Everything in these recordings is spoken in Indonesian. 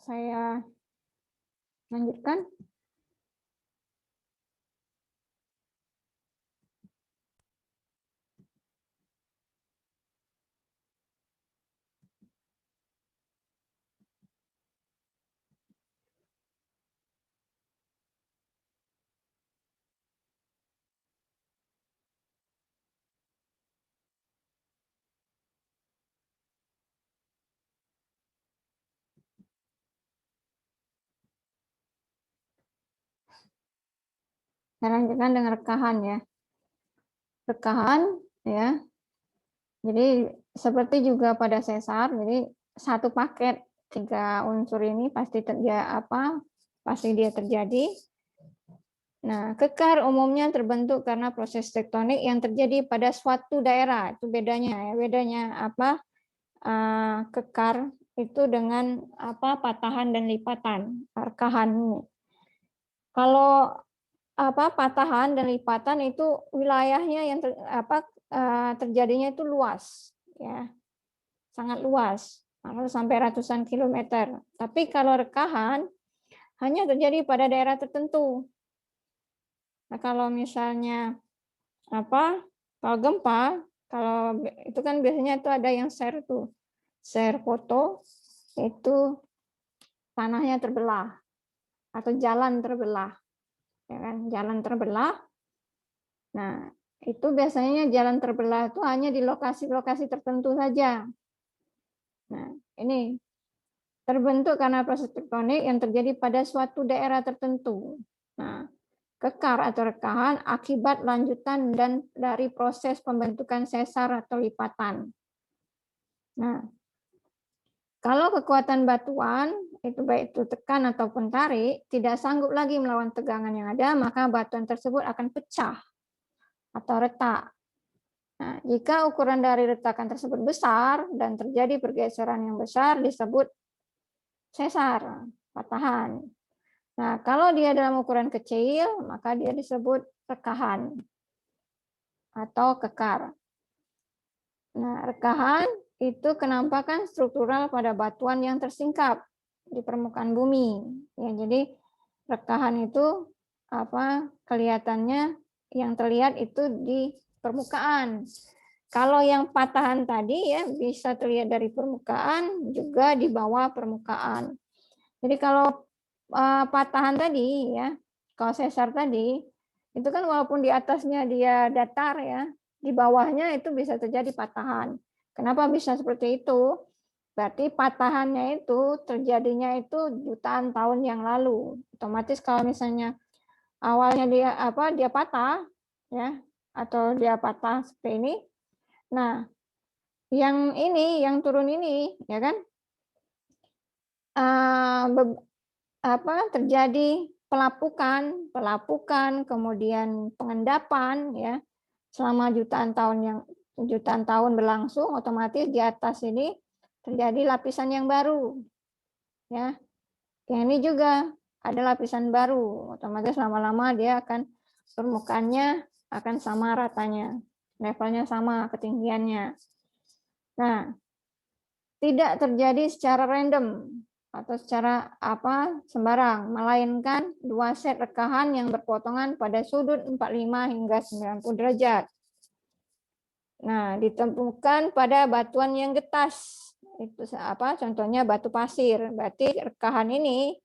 Saya lanjutkan. Saya lanjutkan dengan rekahan ya. Rekahan ya. Jadi seperti juga pada sesar, jadi satu paket 3 unsur ini pasti pasti dia terjadi. Nah, kekar umumnya terbentuk karena proses tektonik yang terjadi pada suatu daerah. Itu bedanya ya. Bedanya kekar itu dengan patahan dan lipatan, rekahan. Kalau patahan dan lipatan itu wilayahnya yang terjadinya itu luas ya, sangat luas, sampai ratusan kilometer. Tapi kalau rekahan hanya terjadi pada daerah tertentu. Nah, kalau misalnya kalau gempa, kalau itu kan biasanya itu ada yang share foto, itu tanahnya terbelah atau jalan terbelah, ya kan, jalan terbelah. Nah, itu biasanya jalan terbelah itu hanya di lokasi-lokasi tertentu saja. Nah, ini terbentuk karena proses tektonik yang terjadi pada suatu daerah tertentu. Nah, kekar atau rekahan akibat lanjutan dan dari proses pembentukan sesar atau lipatan. Nah, kalau kekuatan batuan, itu baik itu tekan ataupun tarik, tidak sanggup lagi melawan tegangan yang ada, maka batuan tersebut akan pecah atau retak. Nah, jika ukuran dari retakan tersebut besar dan terjadi pergeseran yang besar disebut sesar, patahan. Nah, kalau dia dalam ukuran kecil, maka dia disebut rekahan atau kekar. Nah, rekahan itu kenampakan struktural pada batuan yang tersingkap di permukaan bumi. Ya, jadi rekahan itu kelihatannya yang terlihat itu di permukaan. Kalau yang patahan tadi ya bisa terlihat dari permukaan juga di bawah permukaan. Jadi kalau patahan tadi ya, kalau sesar tadi itu kan walaupun di atasnya dia datar ya, di bawahnya itu bisa terjadi patahan. Kenapa bisa seperti itu? Berarti patahannya itu terjadinya itu jutaan tahun yang lalu. Otomatis kalau misalnya awalnya dia patah ya, atau dia patah seperti ini. Nah, yang turun ini ya kan terjadi pelapukan, kemudian pengendapan ya selama jutaan tahun berlangsung, otomatis di atas ini terjadi lapisan yang baru ya. Yang ini juga ada lapisan baru, otomatis lama-lama dia akan permukaannya akan sama ratanya, levelnya sama ketinggiannya. Nah, tidak terjadi secara random atau secara sembarang, melainkan dua set rekahan yang berpotongan pada sudut 45 hingga 90 derajat. Nah, ditemukan pada batuan yang getas. Itu contohnya batu pasir. Berarti rekahan ini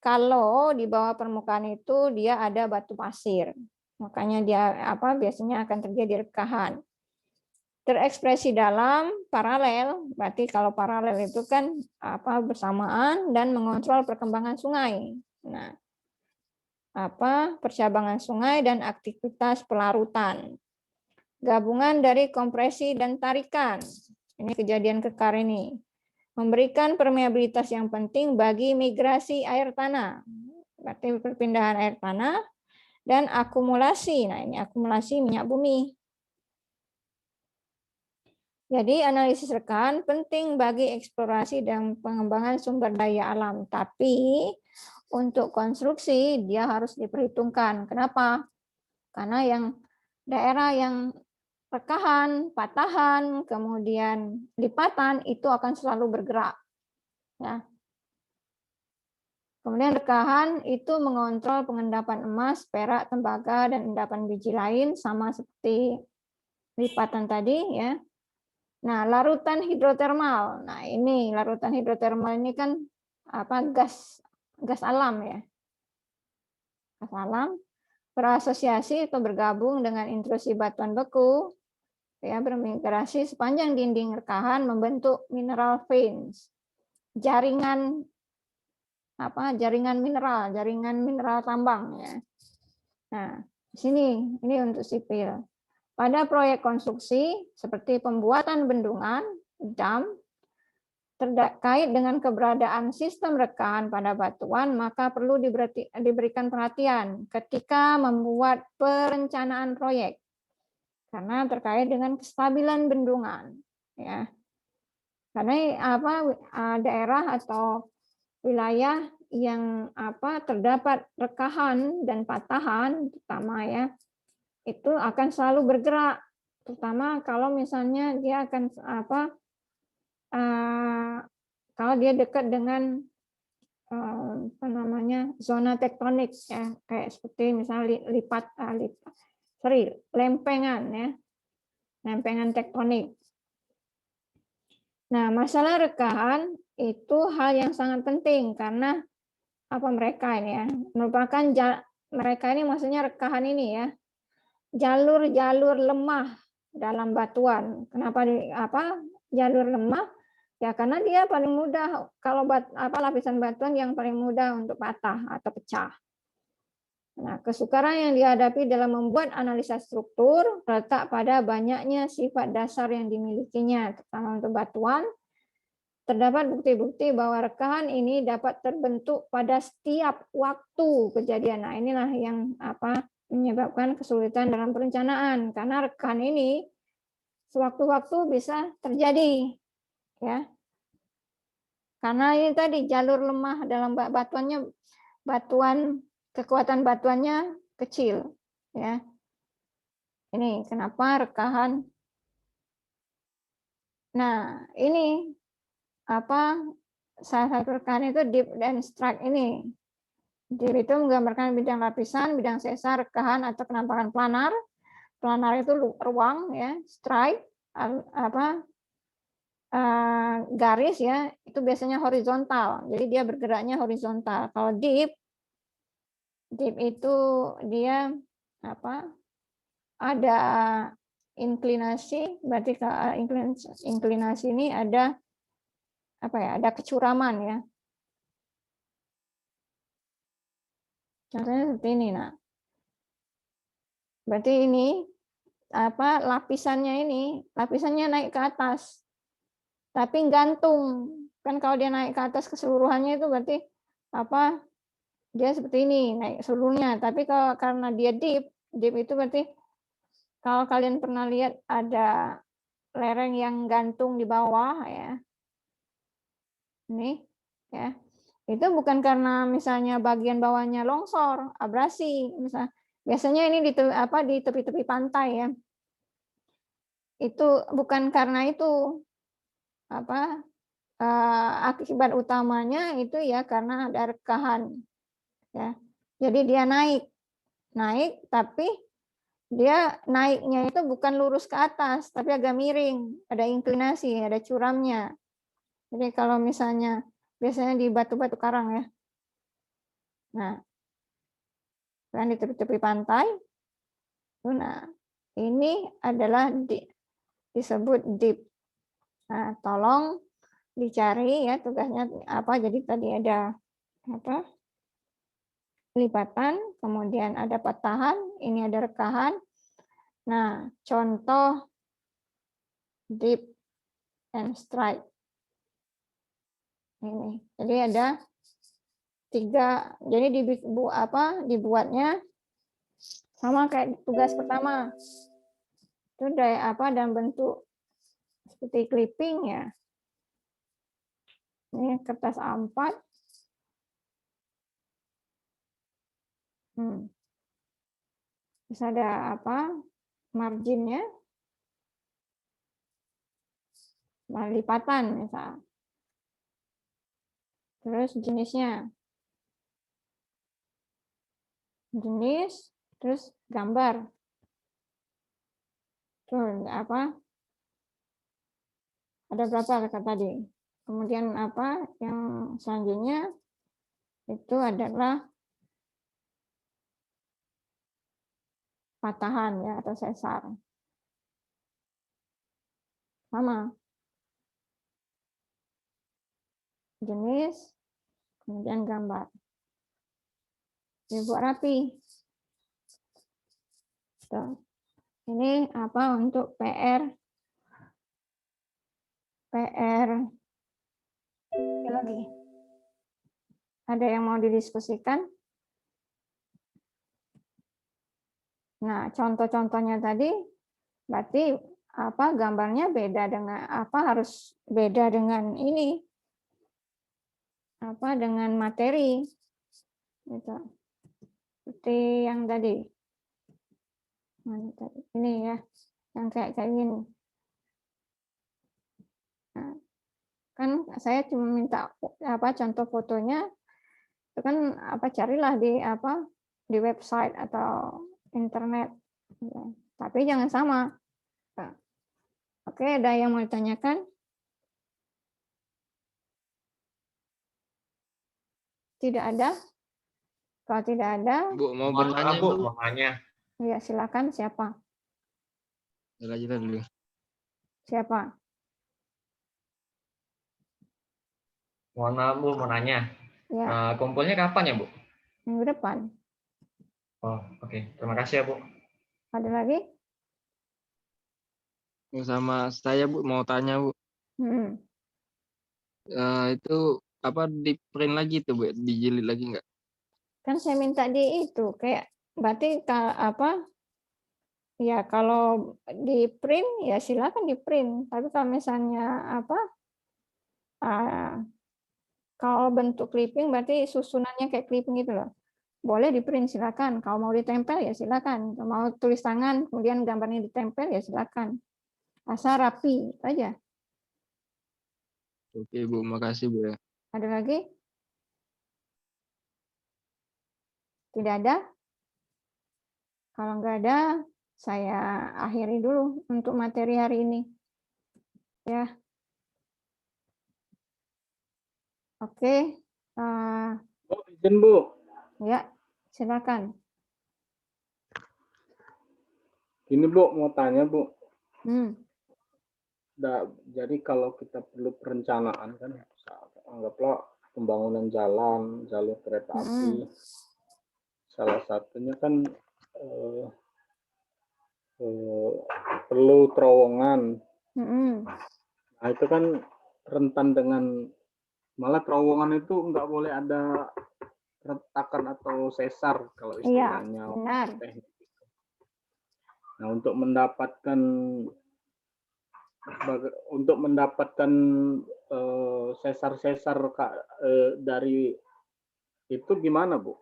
kalau di bawah permukaan itu dia ada batu pasir. Makanya dia biasanya akan terjadi rekahan. Terekspresi dalam paralel, berarti kalau paralel itu kan bersamaan dan mengontrol perkembangan sungai. Nah, percabangan sungai dan aktivitas pelarutan. Gabungan dari kompresi dan tarikan. Ini kejadian kekar ini. Memberikan permeabilitas yang penting bagi migrasi air tanah. Berarti perpindahan air tanah dan akumulasi. Nah, ini akumulasi minyak bumi. Jadi analisis rekahan penting bagi eksplorasi dan pengembangan sumber daya alam. Tapi untuk konstruksi dia harus diperhitungkan. Kenapa? Karena yang daerah yang rekahan, patahan, kemudian lipatan itu akan selalu bergerak. Ya. Kemudian rekahan itu mengontrol pengendapan emas, perak, tembaga, dan endapan biji lain sama seperti lipatan tadi ya. Nah, larutan hidrotermal. Nah, ini larutan hidrotermal ini kan gas alam ya. Gas alam berasosiasi atau bergabung dengan intrusi batuan beku ya, bermigrasi sepanjang dinding rekahan membentuk mineral veins. Jaringan jaringan mineral tambang ya. Nah, di sini ini untuk sipil. Pada proyek konstruksi seperti pembuatan bendungan, dam, terkait dengan keberadaan sistem rekahan pada batuan, maka perlu diberikan perhatian ketika membuat perencanaan proyek. Karena terkait dengan kestabilan bendungan ya. Karena daerah atau wilayah yang terdapat rekahan dan patahan terutama ya, itu akan selalu bergerak, terutama kalau misalnya dia akan kalau dia dekat dengan zona tektonik ya, kayak seperti misalnya lempengan ya, lempengan tektonik. Nah, masalah rekahan itu hal yang sangat penting karena mereka ini ya merupakan mereka ini maksudnya rekahan ini ya, jalur-jalur lemah dalam batuan. Kenapa jalur lemah? Ya karena dia paling mudah, kalau lapisan batuan yang paling mudah untuk patah atau pecah. Nah, kesukaran yang dihadapi dalam membuat analisa struktur terletak pada banyaknya sifat dasar yang dimilikinya, terutama untuk batuan. Terdapat bukti-bukti bahwa rekahan ini dapat terbentuk pada setiap waktu kejadian. Nah, inilah yang menyebabkan kesulitan dalam perencanaan karena rekahan ini sewaktu-waktu bisa terjadi ya. Karena ini tadi jalur lemah dalam kekuatan batuannya kecil ya. Ini kenapa rekahan. Nah, ini salah satu rekahan itu dip dan strike ini. Dip itu menggambarkan bidang lapisan, bidang sesar, rekahan atau kenampakan planar. Planar itu ruang ya, strike garis ya, itu biasanya horizontal. Jadi dia bergeraknya horizontal. Kalau dip itu dia ada inklinasi, berarti inklinasi ini ada ada kecuraman ya. Contohnya seperti ini. Nah, berarti ini lapisannya naik ke atas, tapi gantung. Kan kalau dia naik ke atas keseluruhannya itu berarti dia seperti ini naik seluruhnya. Tapi kalau karena dia deep itu berarti kalau kalian pernah lihat ada lereng yang gantung di bawah ya. Ini ya. Itu bukan karena misalnya bagian bawahnya longsor, abrasi, misalnya. Biasanya ini di tepi-tepi pantai ya. Itu bukan karena itu akibat utamanya itu ya karena ada rekahan ya. Jadi dia naik tapi dia naiknya itu bukan lurus ke atas tapi agak miring, ada inklinasi, ada curamnya. Jadi kalau misalnya biasanya di batu-batu karang ya. Nah, kan di tepi-tepi pantai. Nah, ini adalah disebut dip. Nah, tolong dicari ya tugasnya jadi tadi ada lipatan, kemudian ada patahan, ini ada rekahan. Nah, contoh dip and strike. Ini. Jadi ada 3. Jadi dibuatnya sama kayak tugas pertama. Itu dalam bentuk seperti clipping ya. Ini kertas A4. Terus ada marginnya, lipatan misal. Terus jenisnya jenis, terus gambar. Tuh, apa? Ada berapa kata tadi? Kemudian apa? Yang selanjutnya itu adalah patahan ya atau sesar. Sama. Jenis, kemudian gambar. Dibuat rapi. Tuh. Ini apa untuk PR lagi. Ada yang mau didiskusikan? Nah, contoh-contohnya tadi berarti apa gambarnya beda dengan apa harus beda dengan ini apa dengan materi gitu. Seperti yang tadi. Ini ya, yang kayak gini. Nah, kan saya cuma minta apa contoh fotonya itu kan apa carilah di apa di website atau internet ya. Tapi jangan sama. Nah, oke, ada yang mau ditanyakan? Tidak ada? Kalau tidak ada, Bu, mau bertanya, Bu. Mau tanya. ya silakan. Siapa? Silakan dulu. Siapa? Mohon maaf Bu, mau nanya. Ya, Kumpulnya kapan ya Bu? minggu depan. Oh, oke. Terima kasih ya Bu. Ada lagi? Sama saya, Bu, mau tanya, Bu. Itu apa di print lagi tuh, Bu? Dijilid lagi nggak? Kan saya minta di itu kayak berarti apa? Ya kalau di print ya silakan di print. Tapi kalau misalnya apa? Kalau bentuk clipping berarti susunannya kayak clipping gitu loh. Boleh di print silakan. Kalau mau ditempel ya silakan. Kalau mau tulis tangan kemudian gambarnya ditempel ya silakan. Asal rapi aja. Oke, Bu, makasih, Bu ya. Ada lagi? Tidak ada? Kalau nggak ada, saya akhiri dulu untuk materi hari ini. Ya. Oke. Oh, izin Bu. Ya, silakan. Ini Bu, mau tanya Bu. Hmm. Jadi kalau kita perlu perencanaan kan, anggaplah pembangunan jalan, jalur kereta api, salah satunya kan perlu terowongan. Nah itu kan rentan dengan malah terowongan itu nggak boleh ada retakan atau sesar kalau istilahnya. Iya, benar. Nah untuk mendapatkan sesar-sesar dari itu gimana Bu?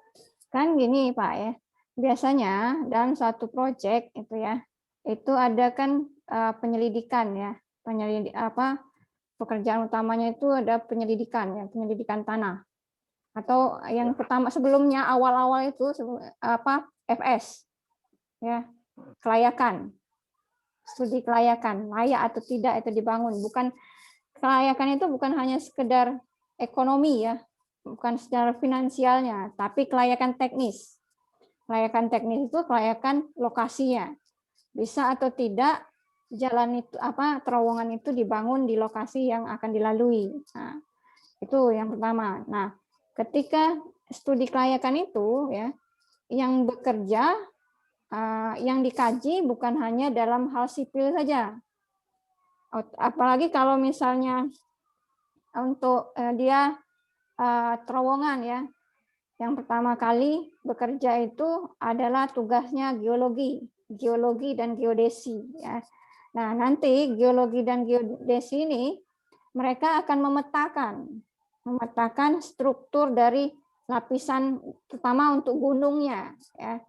Kan gini Pak ya, biasanya dalam satu proyek itu ya, itu ada kan penyelidikan ya, pekerjaan utamanya itu ada penyelidikan ya, penyelidikan tanah. Atau yang pertama sebelumnya awal-awal itu apa FS ya, kelayakan. Studi kelayakan, layak atau tidak itu dibangun. Bukan kelayakan itu bukan hanya sekedar ekonomi ya, bukan secara finansialnya, tapi kelayakan teknis. Kelayakan teknis itu kelayakan lokasinya. Bisa atau tidak jalan itu terowongan itu dibangun di lokasi yang akan dilalui. Nah, itu yang pertama. Nah, ketika studi kelayakan itu ya, yang bekerja yang dikaji bukan hanya dalam hal sipil saja. Apalagi kalau misalnya untuk dia terowongan ya. Yang pertama kali bekerja itu adalah tugasnya geologi dan geodesi ya. Nah, nanti geologi dan geodesi ini mereka akan memetakan struktur dari lapisan terutama untuk gunungnya ya.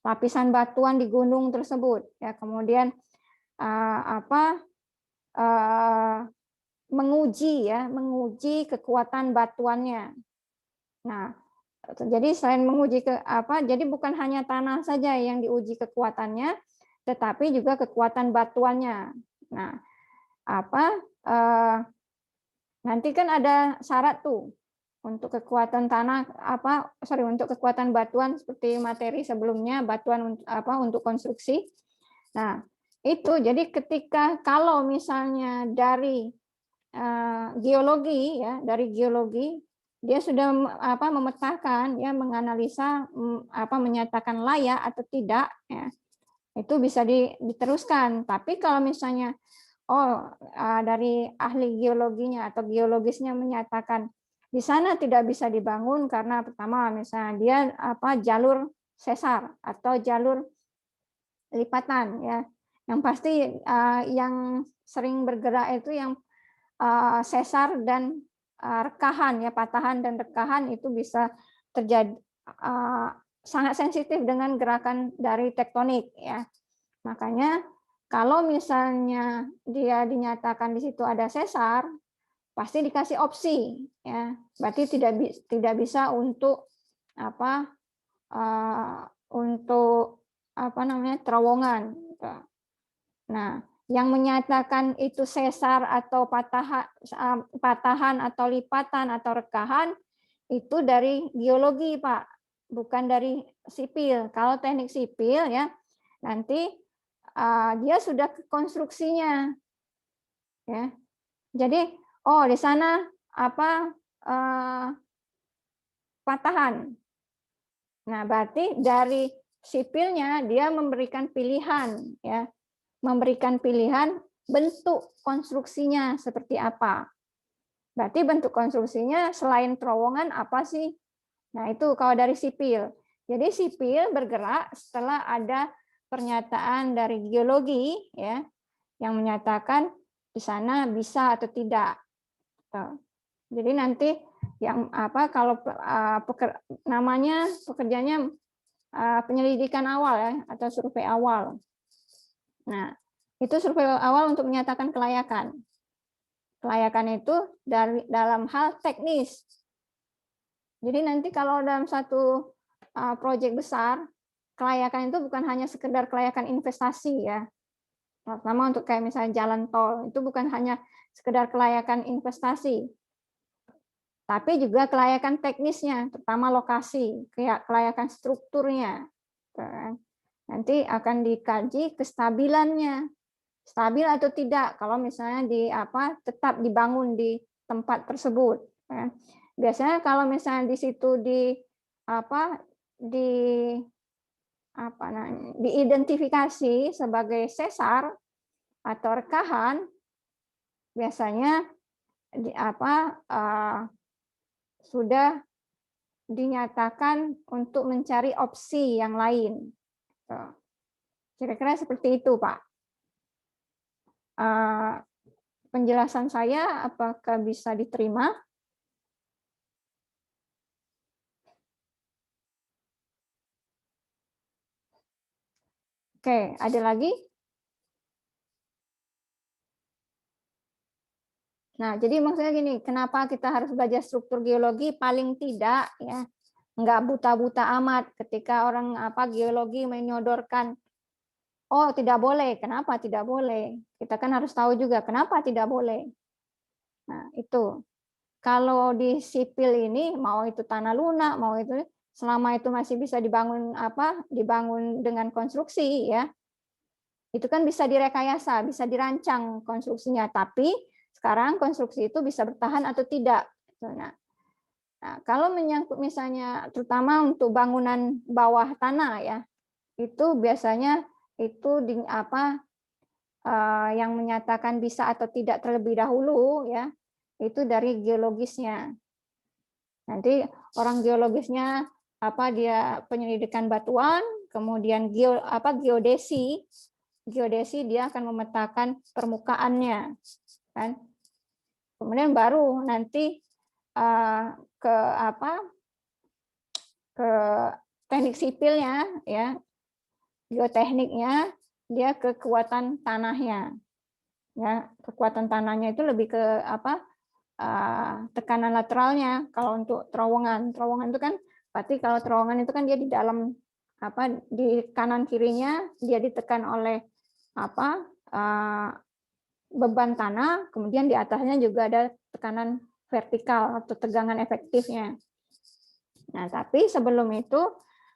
Lapisan batuan di gunung tersebut ya, kemudian menguji kekuatan batuannya. Nah, Jadi selain menguji jadi bukan hanya tanah saja yang diuji kekuatannya, tetapi juga kekuatan batuannya. Nah, nanti kan ada syarat tuh untuk kekuatan tanah untuk kekuatan batuan seperti materi sebelumnya, batuan untuk konstruksi. Nah, itu jadi kalau misalnya dari geologi ya, dari geologi dia sudah memetakan ya, menganalisa menyatakan layak atau tidak ya, itu bisa diteruskan. Tapi kalau misalnya dari ahli geologinya atau geologisnya menyatakan di sana tidak bisa dibangun karena pertama misalnya dia jalur sesar atau jalur lipatan ya, yang pasti yang sering bergerak itu yang sesar dan rekahan ya, patahan dan rekahan itu bisa terjadi sangat sensitif dengan gerakan dari tektonik ya. Makanya kalau misalnya dia dinyatakan di situ ada sesar, pasti dikasih opsi ya. Berarti tidak bisa untuk terowongan. Nah, yang menyatakan itu sesar atau patahan atau lipatan atau rekahan itu dari geologi, Pak, bukan dari sipil. Kalau teknik sipil ya, nanti dia sudah ke konstruksinya. Ya. Jadi, di sana patahan. Nah, berarti dari sipilnya dia memberikan pilihan ya. Memberikan pilihan bentuk konstruksinya seperti apa. Berarti bentuk konstruksinya selain terowongan apa sih? Nah, itu kalau dari sipil. Jadi sipil bergerak setelah ada pernyataan dari geologi ya, yang menyatakan di sana bisa atau tidak. Jadi nanti yang kalau namanya pekerjaannya penyelidikan awal ya, atau survei awal. Nah, itu survei awal untuk menyatakan kelayakan. Kelayakan itu dalam hal teknis. Jadi nanti kalau dalam satu proyek besar, kelayakan itu bukan hanya sekedar kelayakan investasi ya. Pertama untuk kayak misalnya jalan tol, itu bukan hanya sekedar kelayakan investasi, tapi juga kelayakan teknisnya, terutama lokasi, kelayakan strukturnya. Nanti akan dikaji kestabilannya, stabil atau tidak kalau misalnya tetap dibangun di tempat tersebut. Biasanya kalau misalnya di situ diidentifikasi sebagai sesar atau rekahan, biasanya sudah dinyatakan untuk mencari opsi yang lain. Kira-kira seperti itu, Pak. Penjelasan saya apakah bisa diterima? Oke, ada lagi? Nah, jadi maksudnya gini, kenapa kita harus belajar struktur geologi? Paling tidak ya, nggak buta-buta amat ketika orang geologi menyodorkan, oh tidak boleh, kenapa tidak boleh? Kita kan harus tahu juga kenapa tidak boleh. Nah, itu. Kalau di sipil ini, mau itu tanah lunak, mau itu selama itu masih bisa dibangun dibangun dengan konstruksi ya, itu kan bisa direkayasa, bisa dirancang konstruksinya. Tapi sekarang konstruksi itu bisa bertahan atau tidak. Nah, kalau menyangkut misalnya terutama untuk bangunan bawah tanah ya, itu biasanya itu yang menyatakan bisa atau tidak terlebih dahulu ya, itu dari geologisnya. Nanti orang geologisnya dia penyelidikan batuan, kemudian geodesi dia akan memetakan permukaannya kan. Kemudian baru nanti ke teknik sipilnya ya, geotekniknya dia ke kekuatan tanahnya. Ya, kekuatan tanahnya itu lebih ke tekanan lateralnya. Kalau untuk terowongan itu kan Berarti kalau terowongan itu kan dia di dalam di kanan kirinya dia ditekan oleh beban tanah, kemudian di atasnya juga ada tekanan vertikal atau tegangan efektifnya. Nah, tapi sebelum itu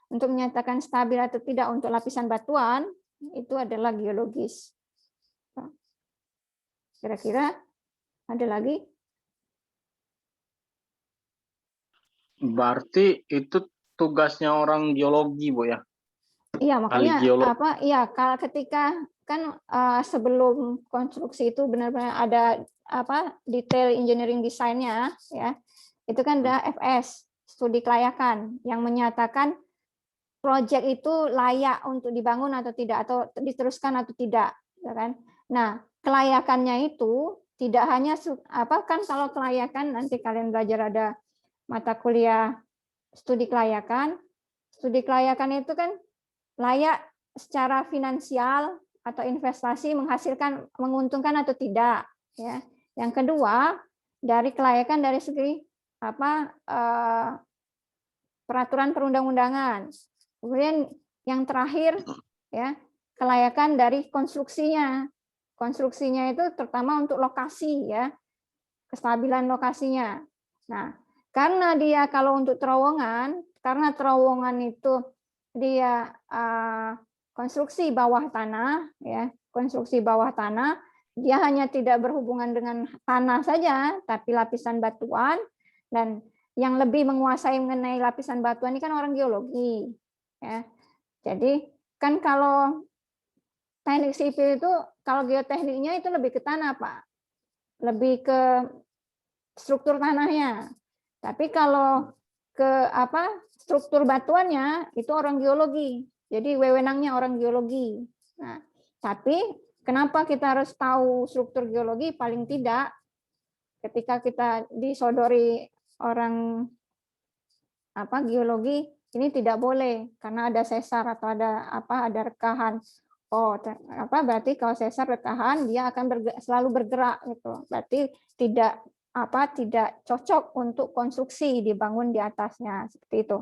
untuk menyatakan stabil atau tidak untuk lapisan batuan itu adalah geologis. Kira-kira ada lagi? Berarti itu tugasnya orang geologi, Bu ya? Iya, makanya geolog. Iya, kalau ketika kan sebelum konstruksi itu benar-benar ada detail engineering design-nya ya. Itu kan ada FS, studi kelayakan yang menyatakan proyek itu layak untuk dibangun atau tidak atau diteruskan atau tidak, ya kan? Nah, kelayakannya itu tidak hanya kan kalau kelayakan nanti kalian belajar ada mata kuliah studi kelayakan. Studi kelayakan itu kan layak secara finansial atau investasi menghasilkan menguntungkan atau tidak, ya. Yang kedua, dari kelayakan dari segi peraturan perundang-undangan. Kemudian yang terakhir ya, kelayakan dari konstruksinya. Konstruksinya itu terutama untuk lokasi ya, kestabilan lokasinya. Nah, karena dia kalau untuk terowongan, karena terowongan itu dia konstruksi bawah tanah ya, konstruksi bawah tanah, dia hanya tidak berhubungan dengan tanah saja, tapi lapisan batuan, dan yang lebih menguasai mengenai lapisan batuan ini kan orang geologi ya. Jadi kan kalau teknik sipil itu kalau geotekniknya itu lebih ke tanah, Pak. Lebih ke struktur tanahnya. Tapi kalau ke struktur batuannya itu orang geologi. Jadi wewenangnya orang geologi. Nah, tapi kenapa kita harus tahu struktur geologi? Paling tidak ketika kita disodori orang geologi ini tidak boleh karena ada sesar atau ada rekahan. Oh, berarti kalau sesar rekahan dia akan selalu bergerak gitu. Berarti tidak cocok untuk konstruksi dibangun di atasnya seperti itu.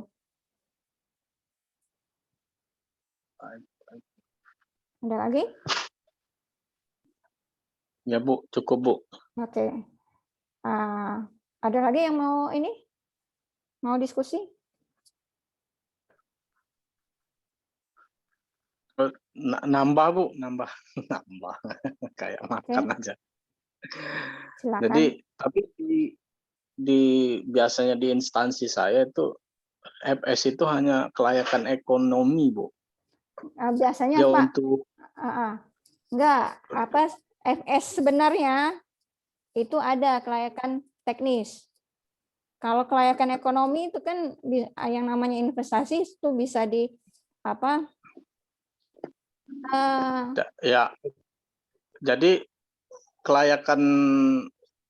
Ada lagi? Ya, Bu, cukup, Bu. Oke. Ada lagi yang mau diskusi? Nambah, Bu, nambah kayak makan aja. Silakan. Jadi tapi biasanya di instansi saya itu FS itu hanya kelayakan ekonomi, Bu. Biasanya Dia Pak untuk enggak FS sebenarnya itu ada kelayakan teknis. Kalau kelayakan ekonomi itu kan yang namanya investasi itu bisa di ya. Jadi kelayakan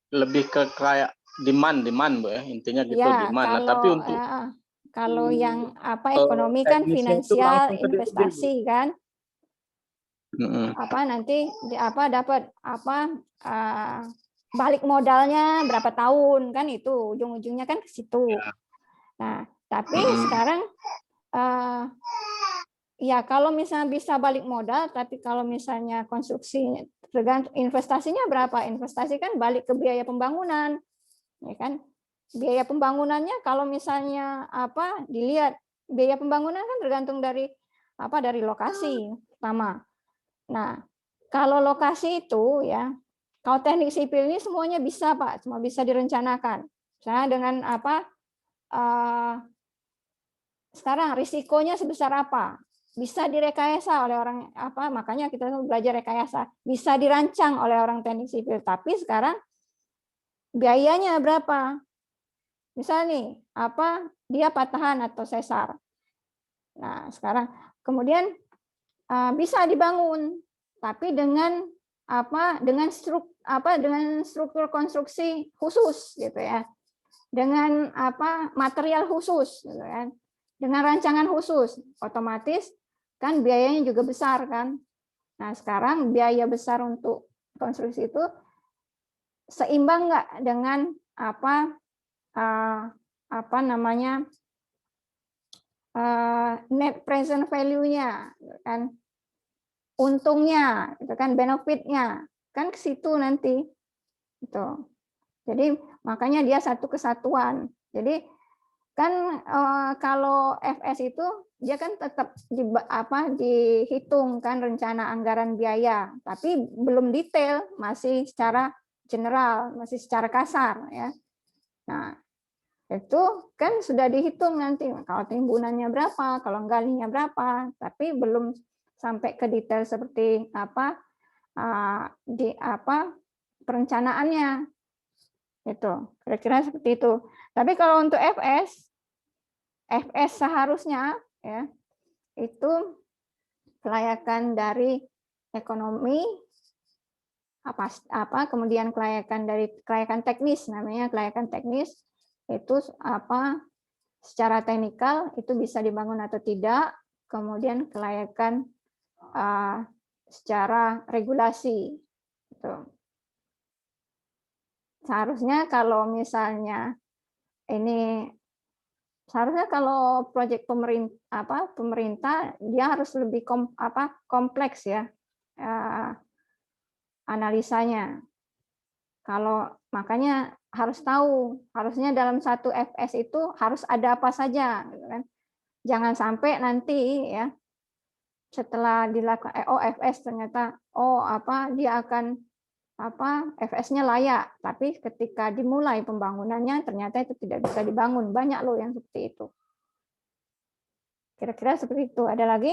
lebih ke kayak demand, Bu ya. Intinya gitu, ya, demand. Tapi untuk kalau yang ekonomi kan finansial investasi kan. Nanti dapat balik modalnya berapa tahun kan, itu ujung-ujungnya kan ke situ. Nah, tapi sekarang ya kalau misalnya bisa balik modal, tapi kalau misalnya konstruksinya tergantung investasinya berapa. Investasi kan balik ke biaya pembangunan, ya kan? Biaya pembangunannya kalau misalnya dilihat biaya pembangunan kan tergantung dari lokasi pertama. Nah, kalau lokasi itu ya, kalau teknik sipil ini semuanya bisa, Pak, semua bisa direncanakan. Misalnya dengan sekarang risikonya sebesar apa? Bisa direkayasa oleh orang makanya kita belajar rekayasa. Bisa dirancang oleh orang teknik sipil, tapi sekarang biayanya berapa? Misal nih, dia patahan atau sesar. Nah, sekarang kemudian bisa dibangun, tapi dengan dengan struktur konstruksi khusus gitu ya, dengan material khusus gitu kan, dengan rancangan khusus, otomatis kan biayanya juga besar kan. Nah, sekarang biaya besar untuk konstruksi itu seimbang nggak dengan net present value-nya, kan, untungnya, itu kan, benefit-nya, kan ke situ nanti, gitu. Jadi makanya dia satu kesatuan. Jadi kan kalau FS itu dia kan tetap dihitung kan rencana anggaran biaya, tapi belum detail, masih secara general, masih secara kasar ya. Nah, itu kan sudah dihitung nanti kalau timbunannya berapa, kalau galinya berapa, tapi belum sampai ke detail seperti perencanaannya. Itu kira-kira seperti itu. Tapi kalau untuk FS seharusnya ya itu kelayakan dari ekonomi, kemudian kelayakan teknis, namanya kelayakan teknis itu secara teknikal itu bisa dibangun atau tidak, kemudian kelayakan secara regulasi gitu. Seharusnya kalau misalnya seharusnya kalau proyek pemerintah dia harus lebih kompleks ya analisanya. Kalau makanya harus tahu, harusnya dalam satu FS itu harus ada apa saja, gitu kan. Jangan sampai nanti ya setelah dilakukan FS ternyata dia akan FS-nya layak, tapi ketika dimulai pembangunannya ternyata itu tidak bisa dibangun. Banyak loh yang seperti itu. Kira-kira seperti itu. Ada lagi?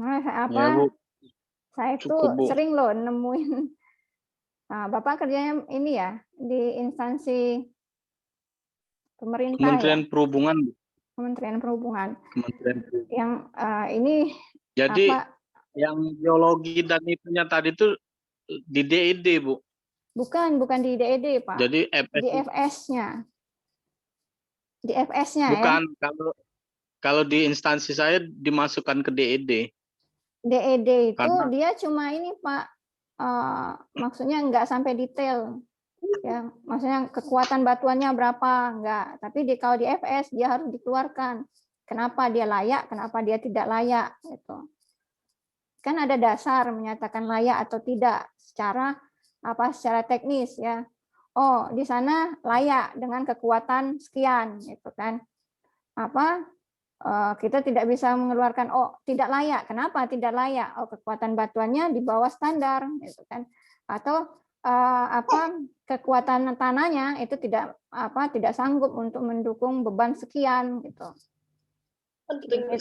Ya, Bu. Saya itu Cukup, Bu. sering loh nemuin. Nah, Bapak kerjanya ini ya di instansi pemerintah Kementerian ya? Perhubungan, Bu. Kementerian Perhubungan. Kementerian Perhubungan. Yang ini Jadi yang geologi dan itunya tadi itu di DED, Bu. Bukan di DED, Pak. Jadi di FS-nya. Di FS-nya ya. Bukan, kalau di instansi saya dimasukkan ke DED. DED itu Karena dia cuma ini, Pak, maksudnya nggak sampai detail. Ya, maksudnya kekuatan batuannya berapa, enggak. Tapi kalau di FS dia harus dikeluarkan. Kenapa dia layak, kenapa dia tidak layak gitu. Kan ada dasar menyatakan layak atau tidak secara teknis ya. Oh, di sana layak dengan kekuatan sekian gitu kan. Kita tidak bisa mengeluarkan tidak layak. Kenapa tidak layak? Kekuatan batuannya di bawah standar gitu kan. Atau kekuatan tanahnya itu tidak sanggup untuk mendukung beban sekian gitu.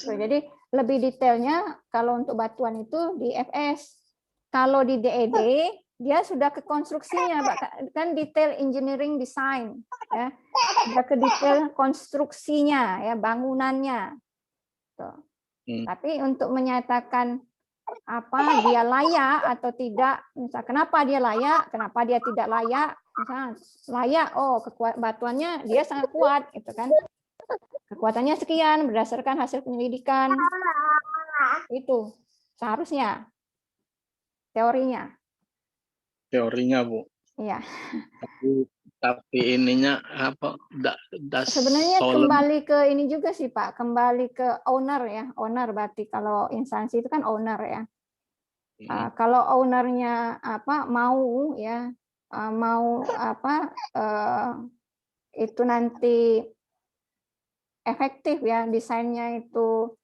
Jadi lebih detailnya kalau untuk batuan itu di FS. Kalau di DED dia sudah ke konstruksinya, kan detail engineering design ya. Sudah ke detail konstruksinya ya, bangunannya. Tuh. Tapi untuk menyatakan dia layak atau tidak, misal kenapa dia layak, kenapa dia tidak layak, misalnya layak, batuannya dia sangat kuat gitu kan, kekuatannya sekian berdasarkan hasil penyelidikan, itu seharusnya teorinya, Bu. Iya. Tapi ininya sebenarnya kembali ke ini juga sih Pak, kembali ke owner ya, owner berarti kalau instansi itu kan owner ya. Kalau ownernya mau ya, itu nanti efektif ya, desainnya itu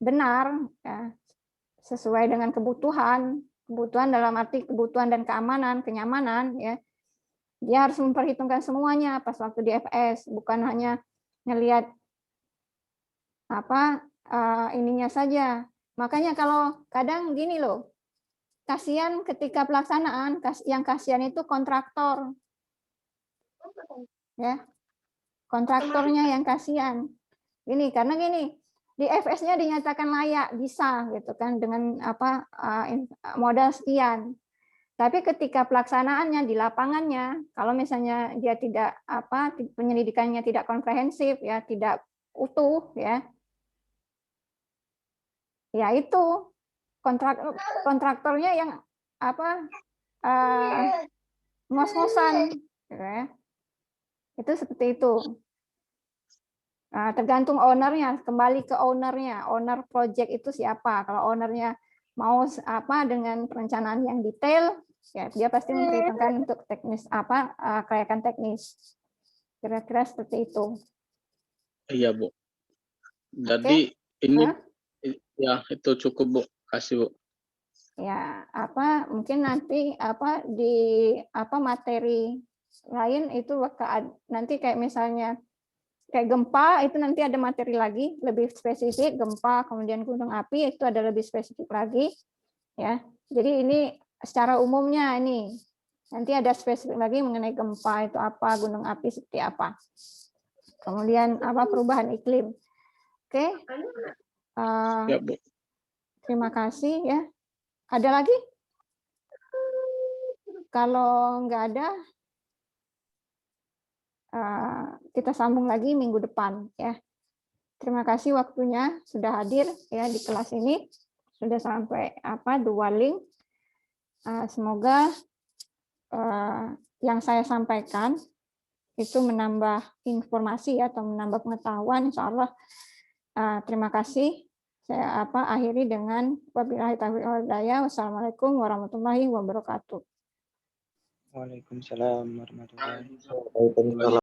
benar ya, sesuai dengan kebutuhan dalam arti kebutuhan dan keamanan, kenyamanan ya. Dia harus memperhitungkan semuanya pas waktu di FS, bukan hanya ngelihat ininya saja. Makanya kalau kadang gini loh, kasihan ketika pelaksanaan, yang kasihan itu kontraktor. Ya. Kontraktornya yang kasihan. Karena gini, di FS-nya dinyatakan layak, bisa gitu kan dengan modal sekian. Tapi ketika pelaksanaannya di lapangannya, kalau misalnya dia tidak penyelidikannya tidak komprehensif ya, tidak utuh ya. Ya itu kontraktornya yang apa ngos-ngosan, gitu ya. Itu seperti itu. Nah, tergantung ownernya, kembali ke ownernya. Owner project itu siapa? Kalau ownernya mau apa dengan perencanaan yang detail, ya dia pasti memperhitungkan untuk teknis apa kelayakan teknis. Kira-kira seperti itu. Iya, Bu. Jadi ini Hah? ya itu cukup, Bu. Kasih, Bu. Ya, apa mungkin nanti apa di apa materi lain itu nanti kayak misalnya kayak gempa itu nanti ada materi lagi lebih spesifik, gempa kemudian gunung api itu ada lebih spesifik lagi ya. Jadi ini secara umumnya ini nanti ada spesifik lagi mengenai gempa itu apa, gunung api seperti apa, kemudian apa perubahan iklim. Oke. Ya, Bu. Terima kasih ya. Ada lagi? Kalau nggak ada, kita sambung lagi minggu depan ya. Terima kasih waktunya sudah hadir ya di kelas ini. Sudah sampai apa 2 link. Semoga yang saya sampaikan itu menambah informasi atau menambah pengetahuan. Insya Allah. Terima kasih. Saya akhiri dengan wabillahi taufiq wal hidayah. Wassalamualaikum warahmatullahi wabarakatuh. Waalaikumsalam warahmatullahi wabarakatuh. Waalaikumsalam.